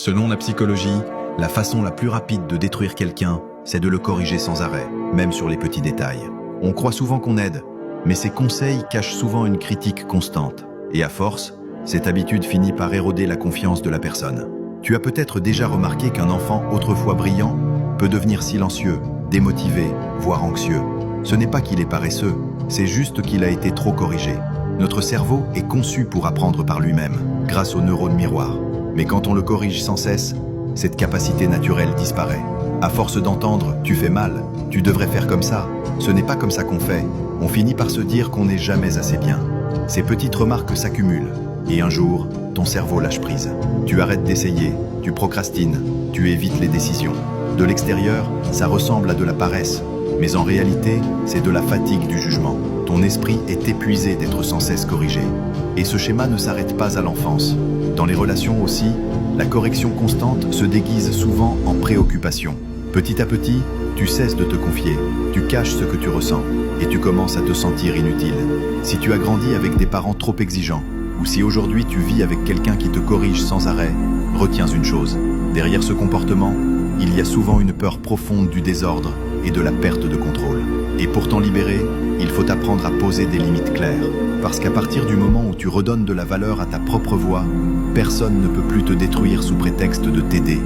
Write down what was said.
Selon la psychologie, la façon la plus rapide de détruire quelqu'un, c'est de le corriger sans arrêt, même sur les petits détails. On croit souvent qu'on aide, mais ces conseils cachent souvent une critique constante. Et à force, cette habitude finit par éroder la confiance de la personne. Tu as peut-être déjà remarqué qu'un enfant autrefois brillant peut devenir silencieux, démotivé, voire anxieux. Ce n'est pas qu'il est paresseux, c'est juste qu'il a été trop corrigé. Notre cerveau est conçu pour apprendre par lui-même, grâce aux neurones miroirs. Mais quand on le corrige sans cesse, cette capacité naturelle disparaît. À force d'entendre « tu fais mal »,« tu devrais faire comme ça »,« ce n'est pas comme ça qu'on fait », on finit par se dire qu'on n'est jamais assez bien. Ces petites remarques s'accumulent, et un jour, ton cerveau lâche prise. Tu arrêtes d'essayer, tu procrastines, tu évites les décisions. De l'extérieur, ça ressemble à de la paresse, mais en réalité, c'est de la fatigue du jugement. Ton esprit est épuisé d'être sans cesse corrigé. Et ce schéma ne s'arrête pas à l'enfance. Dans les relations aussi, la correction constante se déguise souvent en préoccupation. Petit à petit, tu cesses de te confier, tu caches ce que tu ressens, et tu commences à te sentir inutile. Si tu as grandi avec des parents trop exigeants, ou si aujourd'hui tu vis avec quelqu'un qui te corrige sans arrêt, retiens une chose. Derrière ce comportement, il y a souvent une peur profonde du désordre et de la perte de contrôle. Et pour t'en libérer, il faut apprendre à poser des limites claires. Parce qu'à partir du moment où tu redonnes de la valeur à ta propre voix, personne ne peut plus te détruire sous prétexte de t'aider.